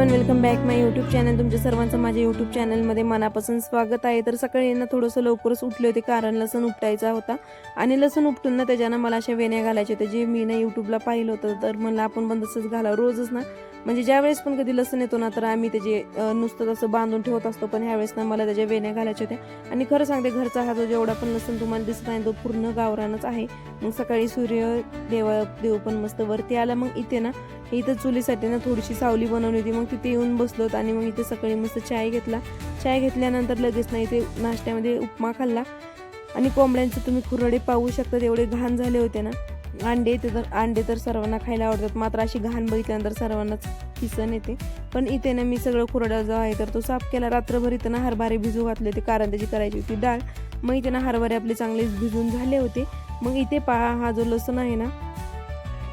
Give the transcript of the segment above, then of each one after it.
Everyone, welcome back माय YouTube channel. तुमच्या सर्वांचं माझ्या यूट्यूब चॅनलमध्ये मनापासून स्वागत आहे। तर सकाळी ना थोडंसं लवकरच उठले होते कारण लसूण उपटायचा होता आणि लसूण उपटून ना त्याच्यानं मला अशा वेण्या घालायचे होते जे मी ना यूट्यूबला पाहिलं होतं। तर मला आपण पण तसंच घालावं रोजच ना, म्हणजे ज्यावेळेस पण कधी लसूण येतो ना तर आम्ही त्याचे नुसतं तसं बांधून ठेवत असतो, पण ह्यावेळेस ना मला त्याच्या वेण्या घालायच्या होत्या। आणि खरं सांगते, घरचा हा जो जेवढा पण लसूण तुम्हाला दिसत आहे तो पूर्ण गावरानच आहे। मग सकाळी सूर्य देव पण मस्त वरती आला। मग इथे ना इथं चुलीसाठी ना थोडीशी सावली बनवली होती, मग तिथे येऊन बसलोत आणि मग इथे सकाळी मस्त चाय घेतला। चाय घेतल्यानंतर लगेच ना इथे नाश्त्यामध्ये उपमा खाल्ला आणि कोंबड्यांचे तुम्ही खुराडे पाहू शकता, एवढे घाण झाले होते ना। अंडे तर सर्वांना खायला आवडतात, मात्र अशी घाण बघितल्यानंतर सर्वांनाच किसन येते। पण इथे ना मी सगळं खुराडा जो आहे तर तो साफ केला। रात्रभर इथं ना हरभरे भिजू घातले होते कारण त्याची करायची होती डाळ। मग इथे ना हरभरे आपले चांगले भिजून झाले होते। मग इथे पहा, हा जो लसूण आहे ना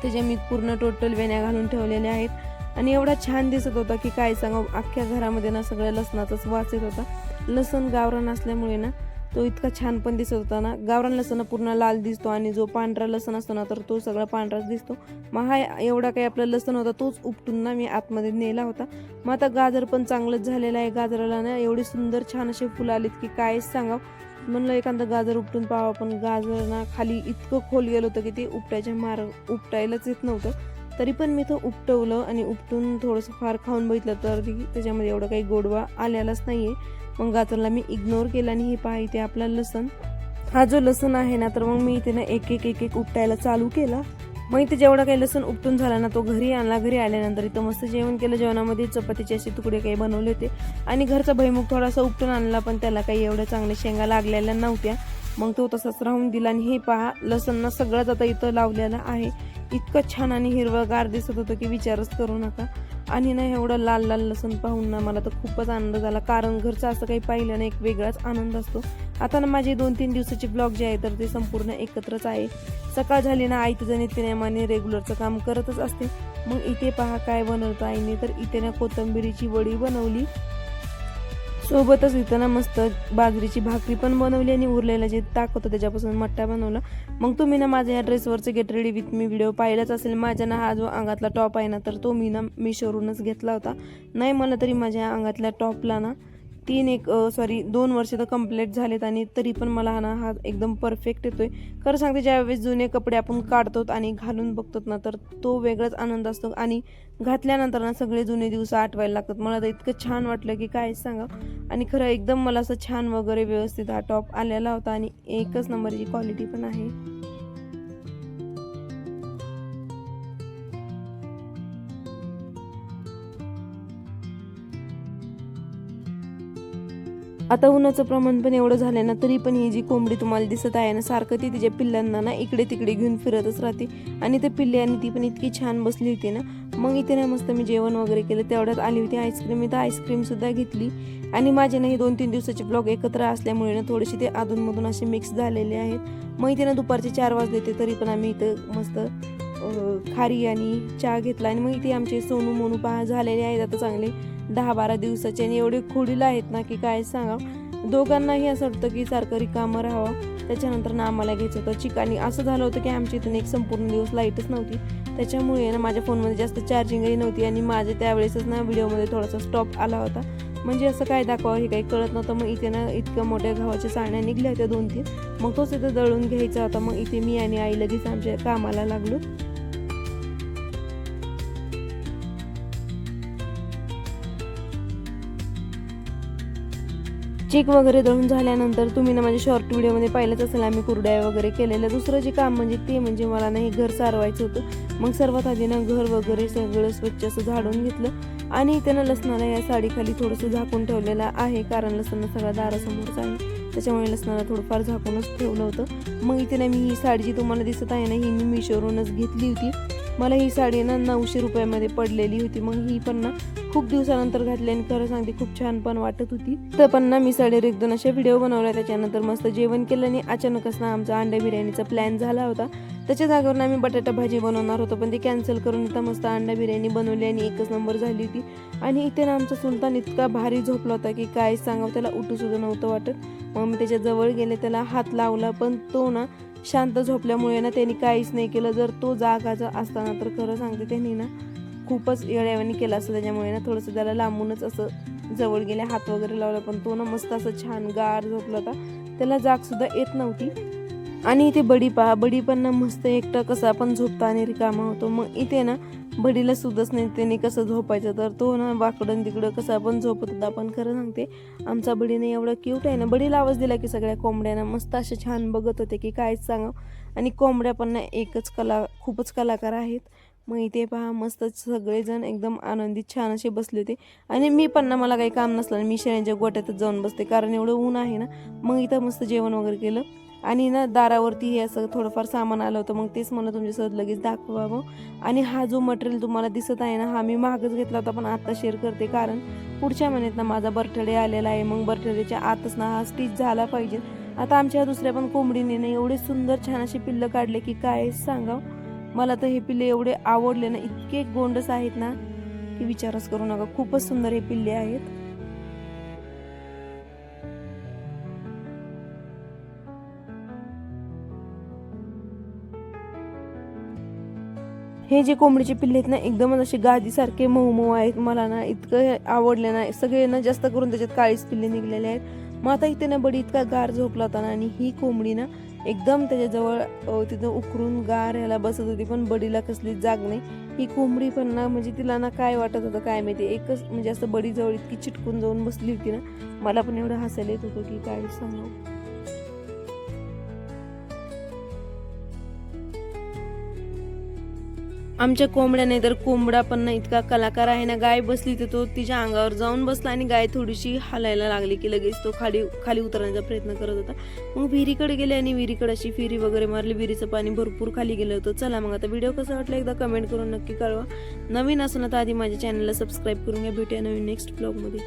त्याच्या मी पूर्ण टोटल वेण्या घालून ठेवलेल्या आहेत आणि एवढा छान दिसत होता की काय सांगू। अख्ख्या घरामध्ये ना सगळ्या लसणाचाच वास येत होता। लसूण गावरान असल्यामुळे ना तो इतका छान पण दिसत होता ना। गावरान लसूण पूर्ण लाल दिसतो आणि जो पांढरा लसूण असतो ना तर तो सगळा पांढराच दिसतो। मग हा एवढा काही आपला लसूण होता तोच उपटून ना मी आतमध्ये नेला होता। मग आता गाजर पण चांगलंच झालेलं आहे। गाजराला ना एवढी सुंदर छान असे फुलं आलीत की काय सांगावं। म्हणलं एखादं गाजर उपटून पाहावं, पण गाजर ना खाली इतकं खोल गेलं होतं की ते उपटायलाच येत नव्हतं। तरी पण मी तो उपटवलं आणि उपटून थोडंसं फार खाऊन बघितलं तर त्याच्यामध्ये एवढं काही गोडवा आलेलाच नाहीये। मग गाजरला मी इग्नोर केला आणि हे पहा इथे आपला लसूण, हा जो लसूण आहे ना तर मग मी इथे ना एक एक उपटायला चालू केला। मग इथे जेवढा काही लसूण उपटून झाला ना तो घरी आणला। घरी आल्यानंतर इथं मस्त जेवण केलं। जेवणामध्ये चपातीचे असे तुकडे काही बनवले होते आणि घरचा भुईमूग थोडासा उपटून आणला, पण त्याला काही एवढ्या चांगल्या शेंगा लागलेल्या नव्हत्या, मग तो तसाच राहून दिला। आणि हे पहा, लसूण ना सगळंच आता इथं लावलेलं आहे। इतकं छान आणि हिरवंगार दिसत होतं की विचारच करू नका। आणि ना एवढं लाल लाल लसूण पाहून ना मला तर खूपच आनंद झाला, कारण घरचं असं काही पाहिलं ना एक वेगळाच आनंद असतो। आता ना माझे 2-3 दिवसाचे ब्लॉग जे आहे तर ते संपूर्ण एकत्रच आहे। सकाळ झाली ना आई तिचं नित्यनेमाने रेग्युलरचं काम करतच असते। मग इथे पहा काय बनवतं आईने, तर इथे ना कोथिंबीरीची वडी बनवली, सोबतच इथं ना मस्त बाजरीची भाकरी पण बनवली आणि उरलेलं जे ताक होतं त्याच्यापासून मट्टा बनवला। मग तुम्ही ना माझ्या या ड्रेसवरचं get ready with me video पाहिलाच असेल। माझ्या ना हा जो अंगातला टॉप आहे ना तर तो मी ना मीशोवरूनच घेतला होता। नाही मला तरी माझ्या अंगातल्या टॉपला ना 2 वर्ष तर कंप्लीट झालेत आणि तरी पण मला ना हा एकदम परफेक्ट येतोय। खरं सांगते, ज्यावेळेस जुने कपडे आपण काढतो आणि घालून बघतो ना तर तो वेगळाच आनंद असतो आणि घातल्यानंतर ना सगळे जुने दिवस आठवायला लागतात। मला तर इतकं छान वाटलं की काय सांगा। आणि खरं एकदम मला असं छान वगैरे व्यवस्थित हा टॉप आलेला होता आणि एकच नंबरची क्वालिटी पण आहे। आता उन्हाचं प्रमाण पण एवढं झालं ना तरी पण ही जी कोंबडी तुम्हाला दिसत आहे ना सारखं ती तिच्या पिल्लांना ना इकडे तिकडे घेऊन फिरतच राहते आणि ते पिल्ले आणि ती पण इतकी छान बसली होती ना। मग इथे ना मस्त मी जेवण वगैरे केलं, तेवढ्यात आली होती आईस्क्रीम। इथं आईस्क्रीम सुद्धा घेतली आणि माझे ना हे 2-3 दिवसाचे ब्लॉग एकत्र असल्यामुळे ना थोडेसे ते अधूनमधून असे मिक्स झालेले आहेत। मग इथे ना दुपारचे 4 वाजले होते तरी पण आम्ही इथं मस्त खारी आणि चहा घेतला आणि मग इथे आमचे सोनू मोनू पहा झालेले आहेत आता चांगले 10-12 दिवसाचे आणि एवढे खोडीला आहेत ना की काय सांगा। दोघांनाही असं वाटतं की सारखं रिकामं राहावं। त्याच्यानंतर ना आम्हाला घ्यायचं होतं चिकन। असं झालं होतं की आमच्या इथून एक संपूर्ण दिवस लाईटच नव्हती, त्याच्यामुळे ना माझ्या फोनमध्ये जास्त चार्जिंगही नव्हती आणि माझ्या त्यावेळेसच ना व्हिडिओमध्ये थोडासा स्टॉप आला होता, म्हणजे असं काय दाखवावं हे काही कळत नव्हतं। मग इथे ना इतक्या मोठ्या गव्हाच्या चाळण्या निघल्या होत्या 2-3, मग तोच इथं दळून घ्यायचा होता। मग इथे मी आणि आई लगेच आमच्या कामाला लागलो। चीक वगैरे दळून झाल्यानंतर तुम्ही ना माझ्या शॉर्ट व्हिडिओमध्ये पाहिलंच असेल आम्ही कुरड्या वगैरे केलेल्या। दुसरं जे काम म्हणजे मला ना हे घर सारवायचं होतं। मग सर्वात आधी ना घर वगैरे सगळं स्वच्छ असं झाडून घेतलं आणि त्यानं लसणाला या साडीखाली थोडंसं झाकून ठेवलेलं आहे, कारण लसण सगळ्या दारासमोरच आहे त्याच्यामुळे लसणाला थोडंफार झाकूनच ठेवलं होतं। मग इथे ना मी ही साडी जी तुम्हाला दिसत आहे ना ही मी मीशोवरूनच घेतली होती। मला ही साडी ना 900 रुपयामध्ये पडलेली होती। मग ही पण ना खूप दिवसानंतर घातली आणि खरं सांगते खूप छान पण वाटत होती। तर पण ना मी साडीवर 1-2 असे व्हिडिओ बनवले, त्याच्यानंतर मस्त जेवण केलं आणि अचानकच ना आमचा अंडा बिर्याणीचा प्लॅन झाला होता। त्याच्या जागेवर आम्ही बटाटा भाजी बनवणार होतो, पण ती कॅन्सल करून इथं मस्त अंडा बिर्याणी बनवली आणि एकच नंबर झाली होती। आणि इथे ना आमचा सुलतान इतका भारी झोपला होता की काय सांगावं, त्याला उठू सुद्धा नव्हतं वाटत। मग मी त्याच्या जवळ गेले, त्याला हात लावला, पण तो ना शांत झोपल्यामुळे ना त्यांनी काहीच नाही केलं। जर तो जागाचा असताना तर खरं सांगते त्यांनी ना खूपच येड्यावानी केला असतं, त्याच्यामुळे ना थोडंसं त्याला लांबूनच असं जवळ गेले, हात वगैरे लावला, पण तो ना मस्त असं छान गार झोपला होता, त्याला जागसुद्धा येत नव्हती. आणि इथे बडी पहा, बडी पण ना मस्त एकटा कसं आपण झोपता आणि रिकामा होतो. मग इथे ना बडीला सुद्धाच नाही त्याने कसं झोपायचं, तर तो ना वाकडं तिकडं कसं आपण झोपत होता. पण खरं सांगते आमचा बडीने एवढं क्यूट आहे ना, बडीला आवाज दिला की सगळ्या कोंबड्यांना मस्त असे छान बघत होते की कायच सांगावं. आणि कोंबड्या पण ना खूपच कलाकार आहेत. मग इथे पहा मस्त सगळेजण एकदम आनंदित छान असे बसले होते. आणि मी पण ना, मला काही काम नसलं मी शेळ्यांच्या गोठ्यातच जाऊन बसते, कारण एवढं ऊन आहे ना. मग इथं मस्त जेवण वगैरे केलं आणि ना दारावरती हे असं थोडंफार सामान आलं होतं, मग तेच मला तुमच्यासोबत लगेच दाखवावं. आणि हा जो मटेरियल तुम्हाला दिसत आहे ना, हा मी महागच घेतला होता, पण आता शेअर करते कारण पुढच्या महिन्यात ना माझा बर्थडे आलेला आहे. मग बर्थडेच्या आतच ना हा स्टिच झाला पाहिजे. आता आमच्या दुसऱ्या पण कोंबडीने ना एवढे सुंदर छान असे पिल्लं काढले की काय सांगाव. मला तर हे पिल्ले एवढे आवडले ना, इतके गोंडस आहेत ना की विचारच करू नका, खूपच सुंदर हे पिल्ले आहेत. हे जे कोंबडीचे पिल्ले आहेत ना, एकदमच असे गादीसारखे मऊ मऊ आहेत. मला ना इतकं आवडले ना, सगळे ना जास्त करून त्याच्यात काळीच पिल्ले निघलेले आहेत. मग आता इथे ना बडी इतका गार झोपला होता ना, आणि ही कोंबडी ना एकदम त्याच्याजवळ तिथं उकरून गार ह्याला बसत होती, पण बडीला कसलीच जाग नाही. ही कोंबडी पण ना म्हणजे तिला ना काय वाटत होतं काय माहिती, एकच म्हणजे असं बडीजवळ इतकी चिटकून जाऊन बसली होती ना, मला पण एवढं हसायला येत होतं की काय सांगू. आमच्या कोंबड्या नाही तर कोंबडा पण ना इतका कलाकार आहे ना, गाय बसली तर तो तिच्या अंगावर जाऊन बसला आणि गाय थोडीशी हलायला लागली की लगेच तो खाली खाली उतरण्याचा प्रयत्न करत होता. मग विहिरीकडे गेले आणि विहिरीकडे अशी फेरी वगैरे मारली, विहिरीचं पाणी भरपूर खाली गेलं होतं. चला मग आता व्हिडिओ कसा वाटला एकदा कमेंट करून नक्की कळवा. नवीन असून आता आधी माझ्या चॅनलला सबस्क्राईब करून घ्या. भेटूया नवीन नेक्स्ट ब्लॉगमध्ये.